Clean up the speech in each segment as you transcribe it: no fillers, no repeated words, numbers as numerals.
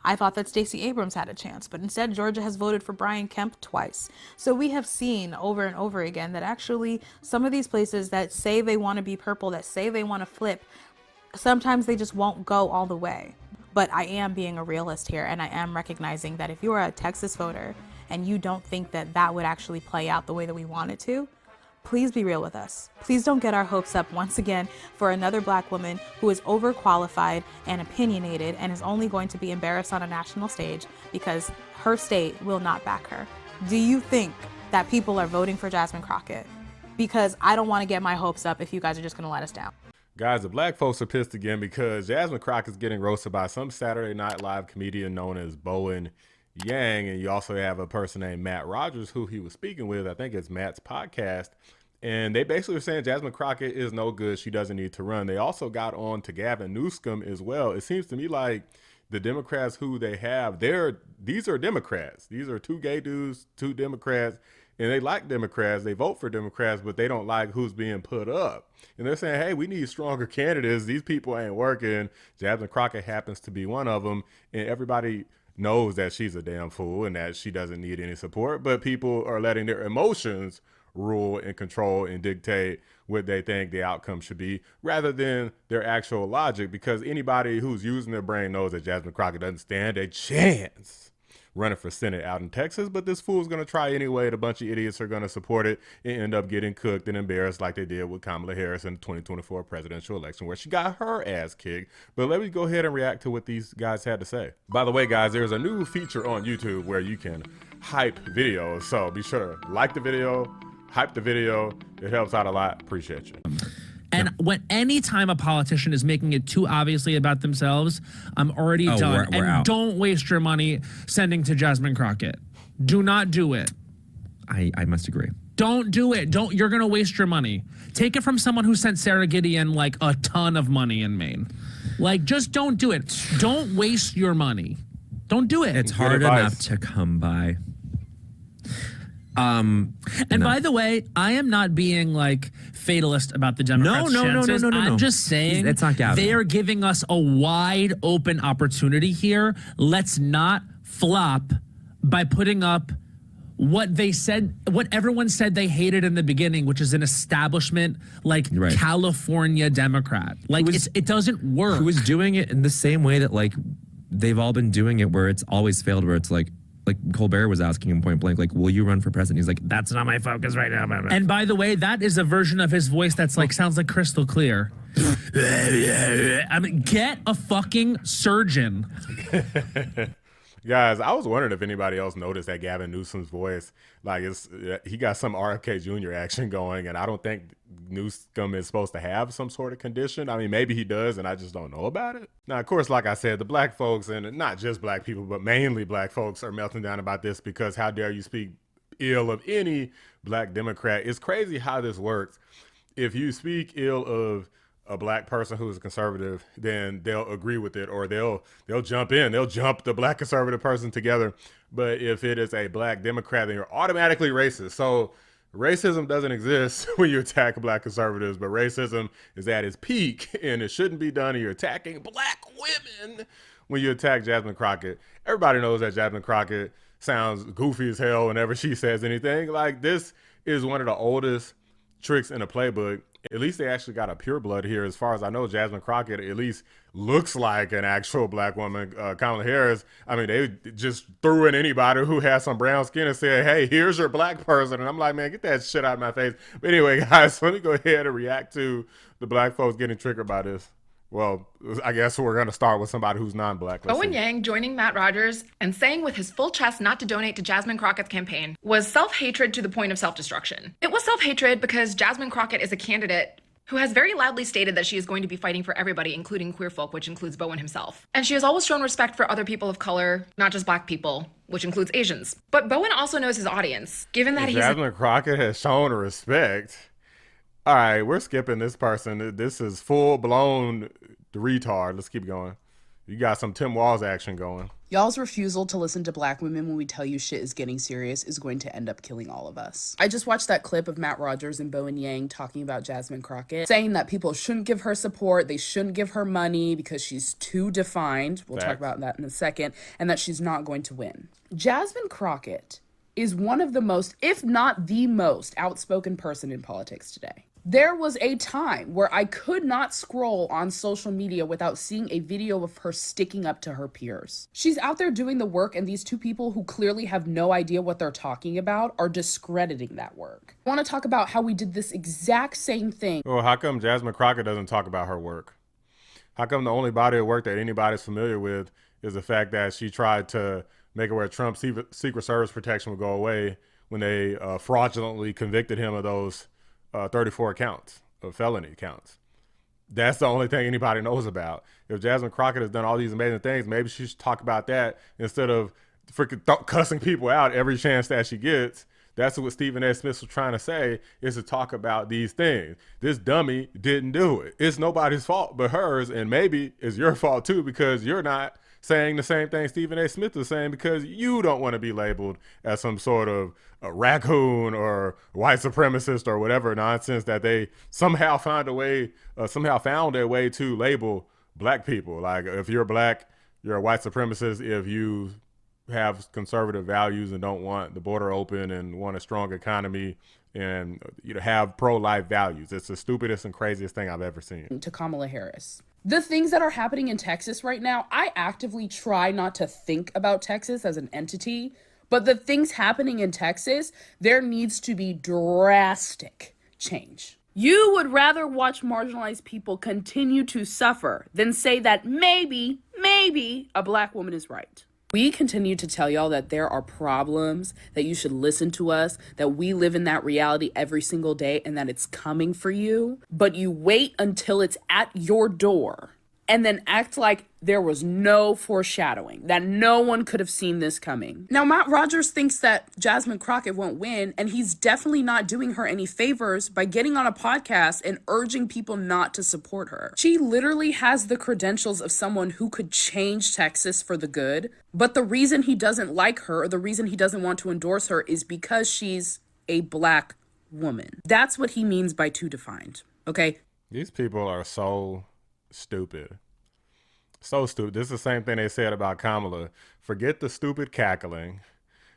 I thought that Stacey Abrams had a chance, but instead Georgia has voted for Brian Kemp twice. So we have seen over and over again that actually some of these places that say they want to be purple, that say they want to flip, sometimes they just won't go all the way. But I am being a realist here, and I am recognizing that if you are a Texas voter and you don't think that that would actually play out the way that we want it to, please be real with us. Please don't get our hopes up once again for another Black woman who is overqualified and opinionated and is only going to be embarrassed on a national stage because her state will not back her. Do you think that people are voting for Jasmine Crockett? Because I don't want to get my hopes up if you guys are just going to let us down. Guys, the black folks are pissed again because Jasmine Crockett is getting roasted by some Saturday Night Live comedian known as Bowen Yang, and you also have a person named Matt Rogers who he was speaking with. I think it's Matt's podcast, and they basically were saying Jasmine Crockett is no good. She doesn't need to run. They also got on to Gavin Newsom as well. It seems to me like the Democrats who they have, these are Democrats. These are two gay dudes, two Democrats, and they like Democrats. They vote for Democrats, but they don't like who's being put up. And they're saying, hey, we need stronger candidates. These people ain't working. Jasmine Crockett happens to be one of them, and everybody knows that she's a damn fool and that she doesn't need any support, but people are letting their emotions rule and control and dictate what they think the outcome should be rather than their actual logic, because anybody who's using their brain knows that Jasmine Crockett doesn't stand a chance running for Senate out in Texas, but this fool's going to try anyway, and a bunch of idiots are going to support it and end up getting cooked and embarrassed like they did with Kamala Harris in the 2024 presidential election where she got her ass kicked. But let me go ahead and react to what these guys had to say. By the way, guys, there's a new feature on YouTube where you can hype videos, so be sure to like the video, hype the video. It helps out a lot. Appreciate you. And anytime a politician is making it too obviously about themselves, I'm already done. We're out. Don't waste your money sending to Jasmine Crockett. Do not do it. I must agree. Don't do it. You're gonna waste your money. Take it from someone who sent Sarah Gideon like a ton of money in Maine. Like, just don't do it. Don't waste your money. Don't do it. It's hard enough to come by. And by the way, I am not being like fatalist about the Democrats' chances. No. I'm just saying it's not Gavin. They are giving us a wide open opportunity here. Let's not flop by putting up what they said, what everyone said they hated in the beginning, which is an establishment like California Democrat. Like, it doesn't work. Who is doing it in the same way that like they've all been doing it, where it's always failed, where it's like Colbert was asking him point blank, like, will you run for president? He's like, that's not my focus right now. And by the way, that is a version of his voice that's like, sounds like crystal clear. I mean, get a fucking surgeon. Guys, I was wondering if anybody else noticed that Gavin Newsom's voice, like, he got some RFK Jr. action going, and I don't think Newsom is supposed to have some sort of condition. I mean, maybe he does, and I just don't know about it. Now, of course, like I said, the black folks, and not just black people, but mainly black folks, are melting down about this because how dare you speak ill of any black Democrat. It's crazy how this works. If you speak ill of a black person who is a conservative, then they'll agree with it, or they'll jump in. They'll jump the black conservative person together. But if it is a black Democrat, then you're automatically racist. So racism doesn't exist when you attack black conservatives, but racism is at its peak, and it shouldn't be done. And you're attacking black women when you attack Jasmine Crockett. Everybody knows that Jasmine Crockett sounds goofy as hell whenever she says anything. Like, this is one of the oldest tricks in the playbook. At least they actually got a pure blood here. As far as I know, Jasmine Crockett at least looks like an actual black woman. Kamala Harris, I mean, they just threw in anybody who has some brown skin and said, hey, here's your black person. And I'm like, man, get that shit out of my face. But anyway, guys, let me go ahead and react to the black folks getting triggered by this. Well, I guess we're going to start with somebody who's non-black. Bowen Yang joining Matt Rogers and saying with his full chest not to donate to Jasmine Crockett's campaign was self-hatred to the point of self-destruction. It was self-hatred because Jasmine Crockett is a candidate who has very loudly stated that she is going to be fighting for everybody, including queer folk, which includes Bowen himself. And she has always shown respect for other people of color, not just black people, which includes Asians. But Bowen also knows his audience, given that Jasmine Crockett has shown respect. All right, we're skipping this person. This is full-blown retard. Let's keep going. You got some Tim Walz action going. Y'all's refusal to listen to Black women when we tell you shit is getting serious is going to end up killing all of us. I just watched that clip of Matt Rogers and Bowen Yang talking about Jasmine Crockett, saying that people shouldn't give her support, they shouldn't give her money because she's too defined. We'll talk about that in a second, and that she's not going to win. Jasmine Crockett is one of the most, if not the most, outspoken person in politics today. There was a time where I could not scroll on social media without seeing a video of her sticking up to her peers. She's out there doing the work, and these two people who clearly have no idea what they're talking about are discrediting that work. I want to talk about how we did this exact same thing. Well, how come Jasmine Crockett doesn't talk about her work? How come the only body of work that anybody's familiar with is the fact that she tried to make it where Trump's Secret Service protection would go away when they fraudulently convicted him of those 34 counts of felony counts? That's the only thing anybody knows about. If Jasmine Crockett has done all these amazing things, maybe she should talk about that instead of freaking cussing people out every chance that she gets. That's what Stephen A. Smith was trying to say, is to talk about these things. This dummy didn't do it. It's nobody's fault but hers, and maybe it's your fault too, because you're not saying the same thing Stephen A. Smith is saying because you don't want to be labeled as some sort of a raccoon or white supremacist or whatever nonsense that they somehow found their way to label black people. Like, if you're black, you're a white supremacist. If you have conservative values and don't want the border open and want a strong economy and have pro-life values, it's the stupidest and craziest thing I've ever seen. To Kamala Harris. The things that are happening in Texas right now, I actively try not to think about Texas as an entity, but the things happening in Texas, there needs to be drastic change. You would rather watch marginalized people continue to suffer than say that maybe a black woman is right. We continue to tell y'all that there are problems, that you should listen to us, that we live in that reality every single day and that it's coming for you. But you wait until it's at your door and then act like there was no foreshadowing, that no one could have seen this coming. Now, Matt Rogers thinks that Jasmine Crockett won't win, and he's definitely not doing her any favors by getting on a podcast and urging people not to support her. She literally has the credentials of someone who could change Texas for the good, but the reason he doesn't like her, or the reason he doesn't want to endorse her, is because she's a black woman. That's what he means by too defined, okay? These people are so stupid. So stupid. This is the same thing they said about Kamala. Forget the stupid cackling.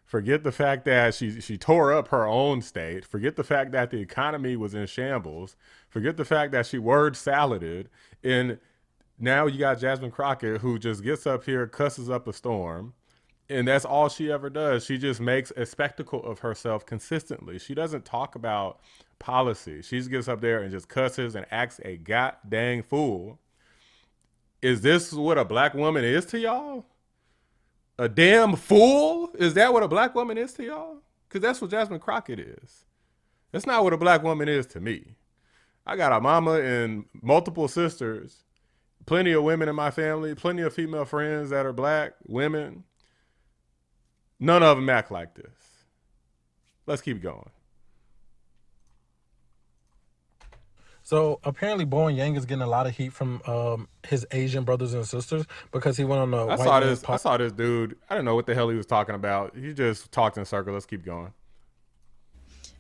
Forget the fact that she tore up her own state. Forget the fact that the economy was in shambles. Forget the fact that she word saladed. And now you got Jasmine Crockett, who just gets up here, cusses up a storm. And that's all she ever does. She just makes a spectacle of herself consistently. She doesn't talk about policy. She just gets up there and just cusses and acts a god dang fool. Is this what a black woman is to y'all? A damn fool? Is that what a black woman is to y'all? Because that's what Jasmine Crockett is. That's not what a black woman is to me. I got a mama and multiple sisters, plenty of women in my family, plenty of female friends that are black women. None of them act like this. Let's keep going. So apparently Bowen Yang is getting a lot of heat from his Asian brothers and sisters because he went on the I saw this dude. I don't know what the hell he was talking about. He just talked in circles. Let's keep going.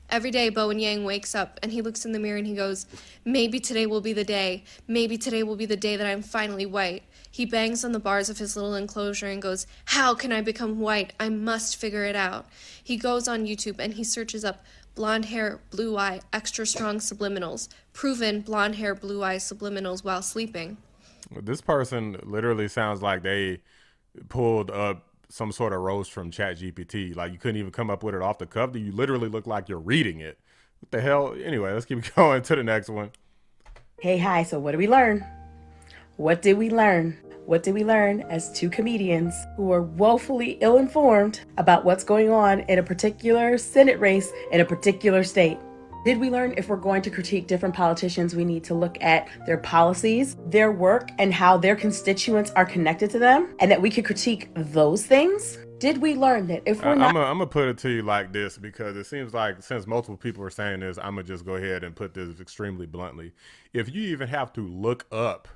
Every day, Bowen Yang wakes up and he looks in the mirror and he goes, maybe today will be the day. Maybe today will be the day that I'm finally white. He bangs on the bars of his little enclosure and goes, how can I become white? I must figure it out. He goes on YouTube and he searches up blonde hair, blue eye, extra strong subliminals, proven blonde hair, blue eye subliminals while sleeping. This person literally sounds like they pulled up some sort of roast from ChatGPT. Like, you couldn't even come up with it off the cuff. You literally look like you're reading it. What the hell? Anyway, let's keep going to the next one. Hey, hi. So what did we learn? What did we learn? What did we learn as two comedians who are woefully ill-informed about what's going on in a particular Senate race in a particular state? Did we learn if we're going to critique different politicians, we need to look at their policies, their work, and how their constituents are connected to them, and that we could critique those things? Did we learn that if we're not... I'm going to put it to you like this, because it seems like since multiple people are saying this, I'm going to just go ahead and put this extremely bluntly. If you even have to look up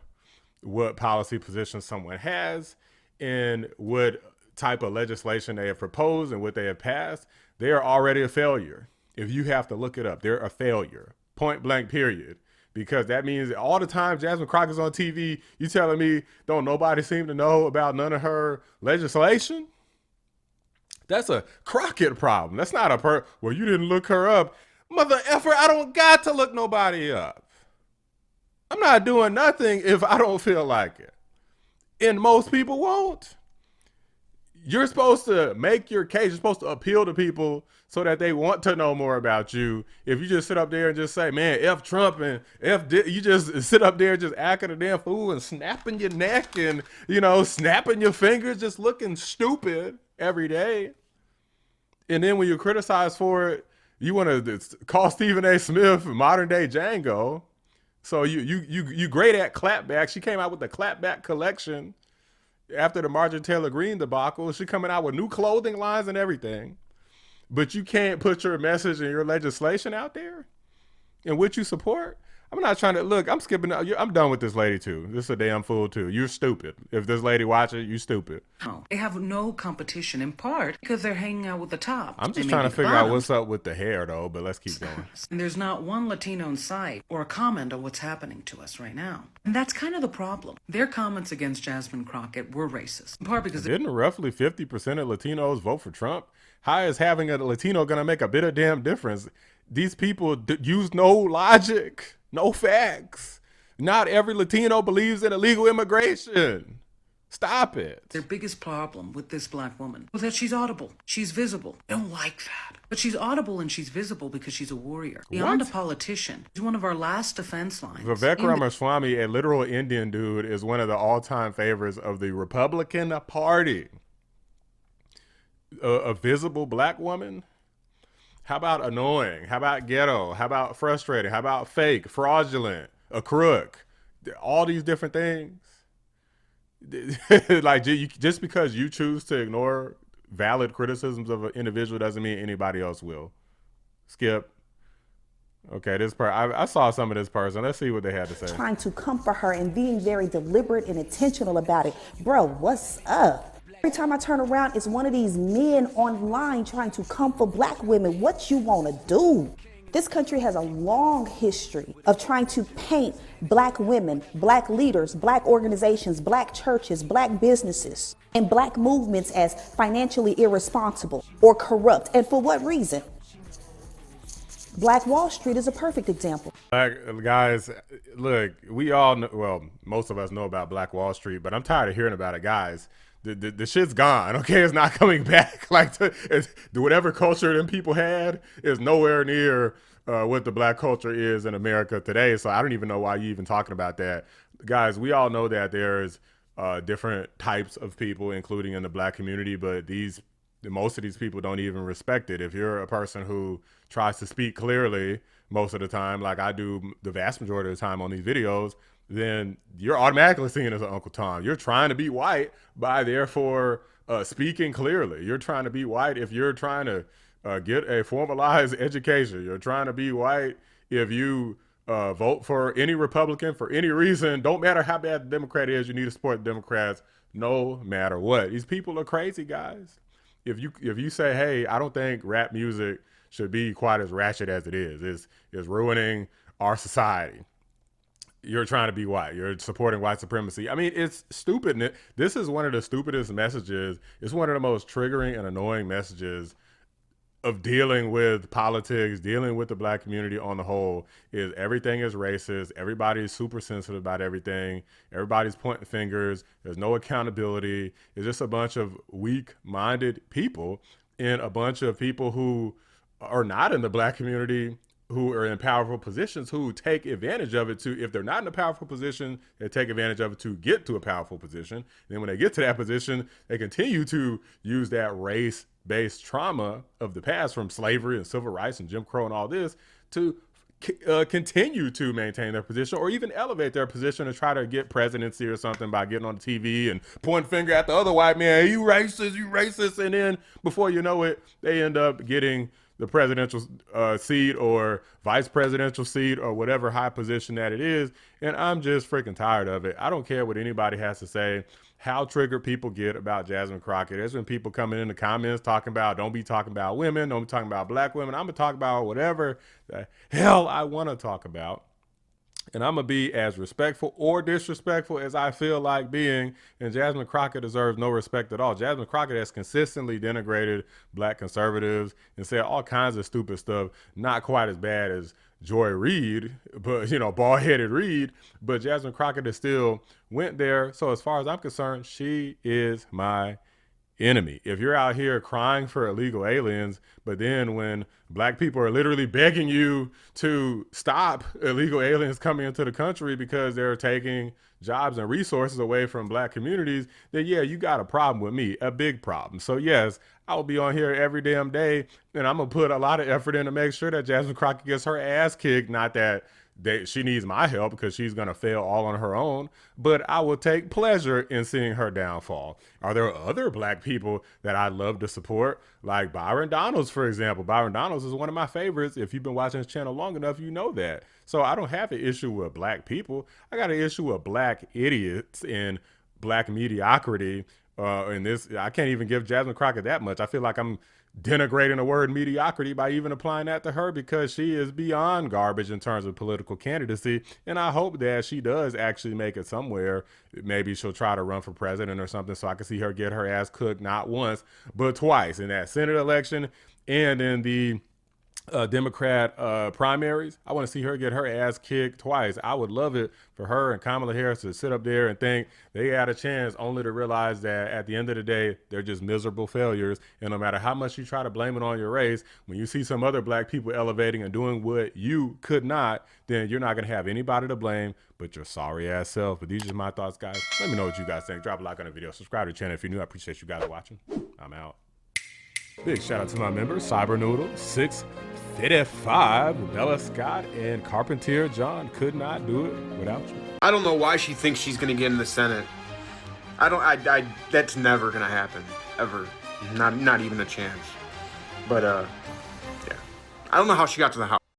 what policy position someone has, in what type of legislation they have proposed and what they have passed, they are already a failure. If you have to look it up, they're a failure. Point blank, period. Because that means all the time Jasmine Crockett's on TV, you telling me don't nobody seem to know about none of her legislation? That's a Crockett problem. That's not a well, you didn't look her up. Mother effer, I don't got to look nobody up. I'm not doing nothing if I don't feel like it. And most people won't. You're supposed to make your case. You're supposed to appeal to people so that they want to know more about you. If you just sit up there and just say, man, F Trump and you just sit up there just acting a damn fool and snapping your neck and, snapping your fingers, just looking stupid every day. And then when you're criticized for it, you want to call Stephen A. Smith modern day Django. So you great at clapback. She came out with the clapback collection after the Marjorie Taylor Greene debacle. She coming out with new clothing lines and everything. But you can't put your message and your legislation out there in which you support. I'm not trying to look. I'm skipping. I'm done with this lady too. This is a damn fool too. You're stupid. If this lady watches, you stupid. Oh, they have no competition in part because they're hanging out with the top. I'm just trying to figure out what's up with the hair though. But let's keep going. And there's not one Latino in sight or a comment on what's happening to us right now. And that's kind of the problem. Their comments against Jasmine Crockett were racist. In part because didn't roughly 50% of Latinos vote for Trump? How is having a Latino gonna make a bit of damn difference? These people use no logic. No facts. Not every Latino believes in illegal immigration. Stop it. Their biggest problem with this black woman was that she's audible. She's visible. I don't like that. But she's audible and she's visible because she's a warrior. Beyond a politician. She's one of our last defense lines. Vivek Ramaswamy, a literal Indian dude, is one of the all-time favorites of the Republican Party. A visible black woman? How about annoying? How about ghetto? How about frustrating? How about fake, fraudulent, a crook? All these different things. Like, just because you choose to ignore valid criticisms of an individual doesn't mean anybody else will. Skip. Okay, I saw some of this person. Let's see what they had to say. Trying to comfort her and being very deliberate and intentional about it. Bro, what's up? Every time I turn around, it's one of these men online trying to comfort black women. What you want to do? This country has a long history of trying to paint black women, black leaders, black organizations, black churches, black businesses, and black movements as financially irresponsible or corrupt. And for what reason? Black Wall Street is a perfect example. Guys, look, we all know, well, most of us know about Black Wall Street, but I'm tired of hearing about it, guys. The shit's gone, okay? It's not coming back. Like, whatever culture them people had is nowhere near what the black culture is in America today. So I don't even know why you even talking about that. Guys, we all know that there's different types of people, including in the black community, but most of these people don't even respect it. If you're a person who tries to speak clearly most of the time, like I do the vast majority of the time on these videos, then you're automatically seen as an Uncle Tom. You're trying to be white by therefore speaking clearly. You're trying to be white if you're trying to get a formalized education. You're trying to be white if you vote for any Republican for any reason. Don't matter how bad the Democrat is, you need to support the Democrats no matter what. These people are crazy, guys. If you say, hey, I don't think rap music should be quite as ratchet as it is. It's ruining our society. You're trying to be white. You're supporting white supremacy. I mean, it's stupid. This is one of the stupidest messages. It's one of the most triggering and annoying messages of dealing with politics, dealing with the black community on the whole, is everything is racist. Everybody's super sensitive about everything. Everybody's pointing fingers. There's no accountability. It's just a bunch of weak-minded people and a bunch of people who are not in the black community, who are in powerful positions, who take advantage of it to, if they're not in a powerful position, they take advantage of it to get to a powerful position. And then when they get to that position, they continue to use that race-based trauma of the past from slavery and civil rights and Jim Crow and all this to continue to maintain their position or even elevate their position and try to get presidency or something by getting on the TV and pointing finger at the other white man, hey, you racist. And then before you know it, they end up getting the presidential seat or vice presidential seat or whatever high position that it is. And I'm just freaking tired of it. I don't care what anybody has to say. how triggered people get about Jasmine Crockett. There's been people coming in the comments talking about, don't be talking about women, don't be talking about black women. I'm going to talk about whatever the hell I want to talk about. And I'm going to be as respectful or disrespectful as I feel like being. And Jasmine Crockett deserves no respect at all. Jasmine Crockett has consistently denigrated black conservatives and said all kinds of stupid stuff, not quite as bad as Joy Reid, but, you know, bald-headed Reid. But Jasmine Crockett is still went there. So as far as I'm concerned, she is my enemy. If you're out here crying for illegal aliens, but then when black people are literally begging you to stop illegal aliens coming into the country because they're taking jobs and resources away from black communities, then yeah, you got a problem with me, a big problem. So yes, I will be on here every damn day, and I'm gonna put a lot of effort in to make sure that Jasmine Crockett gets her ass kicked. Not that she needs my help because she's going to fail all on her own, but I will take pleasure in seeing her downfall. Are there other black people that I love to support? Like Byron Donalds, for example. Byron Donalds is one of my favorites. If you've been watching this channel long enough, you know that. So I don't have an issue with black people. I got an issue with black idiots and black mediocrity. And this, I can't even give Jasmine Crockett that much. I feel like I'm denigrating the word mediocrity by even applying that to her because she is beyond garbage in terms of political candidacy. And I hope that she does actually make it somewhere. Maybe she'll try to run for president or something so I can see her get her ass cooked not once, but twice in that Senate election and in the Democrat primaries. I want to see her get her ass kicked twice. I would love it for her and Kamala Harris to sit up there and think they had a chance, only to realize that at the end of the day, they're just miserable failures. And no matter how much you try to blame it on your race, when you see some other black people elevating and doing what you could not, then you're not going to have anybody to blame but your sorry ass self. But these are my thoughts, guys. Let me know what you guys think. Drop a like on the video. Subscribe to the channel if you're new. I appreciate you guys watching. I'm out. Big shout out to my members, Cybernoodle, 655, Bella Scott, and Carpentier John. Could not do it without you. I don't know why she thinks she's gonna get in the Senate. That's never gonna happen, ever. Not even a chance. But yeah, I don't know how she got to the House.